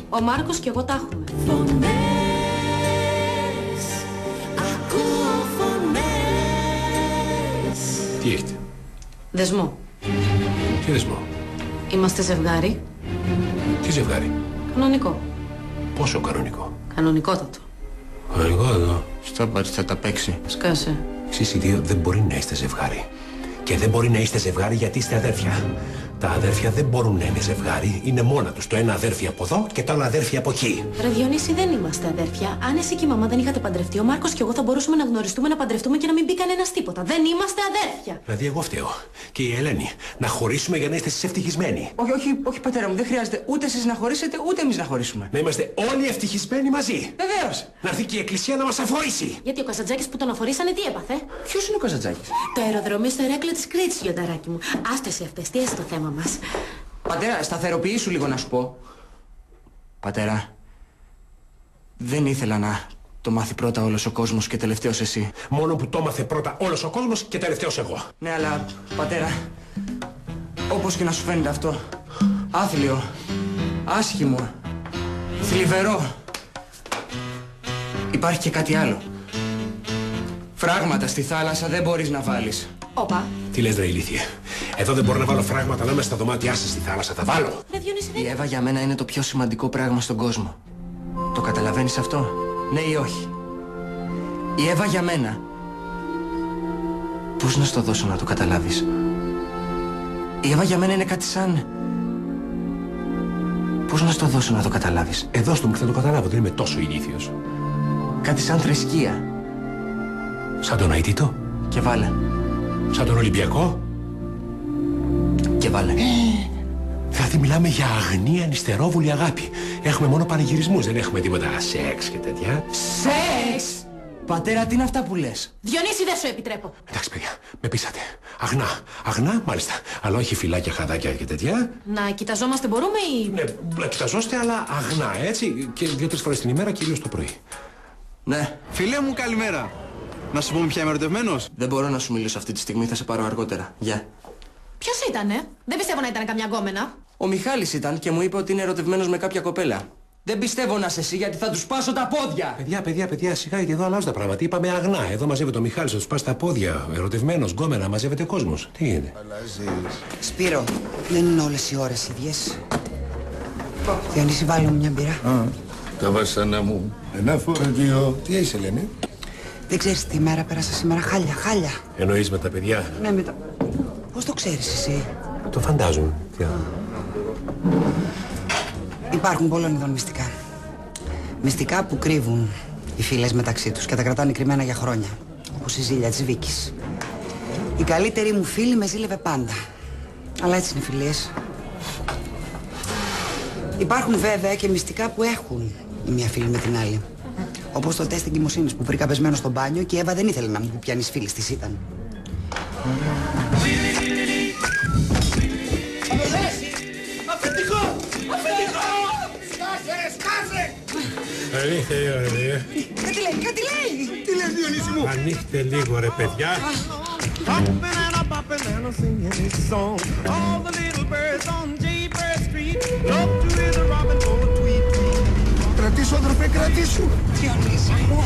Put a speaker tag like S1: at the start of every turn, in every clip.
S1: Ο Μάρκος και εγώ τα έχουμε.
S2: Φωνές, ακούω φωνές.
S3: Τι έχετε?
S1: Δεσμό.
S3: Τι δεσμό?
S1: Είμαστε ζευγάρι.
S3: Τι ζευγάρι?
S1: Κανονικό.
S3: Πόσο κανονικό?
S1: Κανονικότατο.
S3: Κανονικότατο.
S4: Στο πατ θα τα παίξει.
S1: Σκάσε.
S3: Εσείς οι δύο δεν μπορεί να είστε ζευγάρι. Και δεν μπορεί να είστε ζευγάρι γιατί είστε αδέρφια. Τα αδέρφια δεν μπορούν να είναι ζευγάρι. Είναι μόνα τους. Το ένα αδέρφι από εδώ και το άλλο αδέρφι από εκεί.
S1: Ρε Διονύση, δεν είμαστε αδέρφια. Αν εσύ και η μαμά δεν είχατε παντρευτεί, ο Μάρκος και εγώ θα μπορούσαμε να γνωριστούμε, να παντρευτούμε και να μην πει κανένας τίποτα. Δεν είμαστε αδέρφια.
S3: Δηλαδή, εγώ φταίω. Και η Ελένη. Να χωρίσουμε για να είστε εσείς ευτυχισμένοι.
S4: Όχι, πατέρα μου, δεν χρειάζεται ούτε εσείς να χωρίσετε, ούτε εμείς να χωρίσουμε.
S3: Να είμαστε όλοι ευτυχισμένοι μαζί.
S4: Βεβαίως.
S3: Να έρθει και η εκκλησία να μας αφορήσει.
S1: Γιατί ο Καζαντζάκης που τον αφορήσανε τι έπαθε?
S4: Ποιος είναι ο Καζαντζάκης?
S1: Το αεροδρομίο στο Ηράκλειο της Κρήτης, γιονταράκι μου. Άστε σε αυτές, τι έστω το θέμα μας.
S4: Πατέρα, σταθεροποιήσου λίγο να σου πω. Πατέρα, δεν ήθελα να το μάθει πρώτα όλος ο κόσμος και τελευταίος εσύ.
S3: Μόνο που το έμαθε πρώτα όλος ο κόσμος και τελευταίος εγώ.
S4: Ναι, αλλά πατέρα, όπως και να σου φαίνεται αυτό, άθλιο, άσχημο, θλιβερό, υπάρχει και κάτι άλλο. Φράγματα στη θάλασσα δεν μπορείς να βάλεις.
S1: Όπα.
S3: Τι λες, ρε ηλίθιε? Εδώ δεν μπορώ να βάλω φράγματα, αλλά μέσα στα δωμάτια σας στη θάλασσα τα βάλω.
S1: Ρε Διονύση,
S4: Η Εύα για μένα είναι το πιο σημαντικό πράγμα στον κόσμο. Το καταλαβαίνεις αυτό, ναι ή όχι? Η Εύα για μένα. Πώς να στο δώσω να το καταλάβεις? Η Εύα για μένα είναι κάτι σαν... Πώς να στο δώσω να το καταλάβεις?
S3: Εδώ στο μου θα το καταλάβω, δεν είμαι τόσο ηλίθιος.
S4: Κάτι σαν θρησκεία.
S3: Σαν τον Αιτήτο?
S4: Και βάλε.
S3: Σαν τον Ολυμπιακό?
S4: Και βάλε.
S3: Δηλαδή μιλάμε για αγνή ανυστερόβουλη αγάπη. Έχουμε μόνο πανηγυρισμούς, δεν έχουμε τίποτα σεξ και τέτοια.
S4: Σεξ! Πατέρα, τι είναι αυτά που λες?
S1: Διονύση, δεν σου επιτρέπω.
S3: Εντάξει, παιδιά, με πείσατε. Αγνά, μάλιστα. Αλλά όχι φυλάκια, χαδάκια και τέτοια.
S1: Να κοιταζόμαστε μπορούμε ή...
S3: Ναι, να κοιταζόστε, αλλά αγνά, έτσι. Και 2-3 φορές την ημέρα, κυρίως το πρωί.
S4: Ναι.
S5: Φίλε μου, καλημέρα. Να σου πούμε πια είμαι ερωτευμένος?
S4: Δεν μπορώ να σου μιλήσω αυτή τη στιγμή, θα σε πάρω αργότερα. Γεια.
S1: Ποιος ήτανε? Δεν πιστεύω να ήταν καμιά γκόμενα.
S4: Ο Μιχάλης ήταν και μου είπε ότι είναι ερωτευμένος με κάποια κοπέλα. Δεν πιστεύω να είσαι εσύ γιατί θα του σπάσω τα πόδια!
S3: Παιδιά, σιγά γιατί εδώ αλλάζουν τα πράγματα. Είπαμε αγνά. Εδώ μαζεύεται ο Μιχάλης, θα του σπάσει τα πόδια. Ερωτευμένος, γκόμενα, μαζεύεται κόσμος. Τι γίνεται?
S6: Σπύρο, δεν είναι όλες οι ώρες ίδιες. Διονύση, βάλε μου μια μπύρα.
S7: Τα βασανά μου. Ένα φορτίο. Τι είσαι, Ελένη?
S6: Δεν ξέρεις τι μέρα πέρασα σήμερα? Χάλια.
S3: Εννοείς με τα παιδιά?
S6: Ναι, με τα... Πώς το ξέρεις εσύ?
S3: Το φαντάζομαι. Τι άλλο?
S6: Υπάρχουν πολλών ειδών μυστικά. Μυστικά που κρύβουν οι φίλες μεταξύ τους και τα κρατάνε κρυμμένα για χρόνια. Όπως η Ζήλια της Βίκης. Η καλύτερη μου φίλη με ζήλευε πάντα. Αλλά έτσι είναι φιλίες. Υπάρχουν βέβαια και μυστικά που έχουν η μία φίλη με την άλλη. Όπως το τεστ εγκυμοσύνης που βρήκα πεσμένο στο μπάνιο και η Εύα δεν ήθελε να μου πει ποιανής φίλης της ήταν.
S3: Ανοίχτε λίγο, ρε παιδιά.
S6: Κάτι λέει!
S7: Τι λες, Διονύση μου?
S3: Ανοίχτε λίγο, ρε παιδιά.
S7: Κρατήσου, αδερφέ, κρατήσου.
S6: Διονύση μου!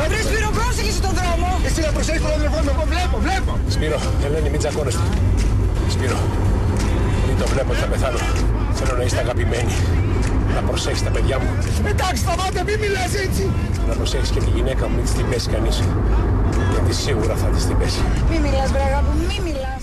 S6: Βρε Σπύρο, πρόσεχε τον δρόμο!
S7: Εσύ να προσέχεις τον αδερφό μου, εγώ βλέπω.
S3: Σπύρο, Ελένη, μην τσακώνεστε. Σπύρο, μην το βλέπω ότι θα πεθάνω. Θέλω να είστε αγαπημένοι. Να προσέχεις τα παιδιά μου.
S7: Εντάξει, σταμάτα, μην μιλάς έτσι.
S3: Να προσέχεις και τη γυναίκα μου, μην της την πέσει κανείς. Γιατί σίγουρα θα της την πέσει.
S6: Μη μιλάς, βρε αγάπη μου, μη μιλάς.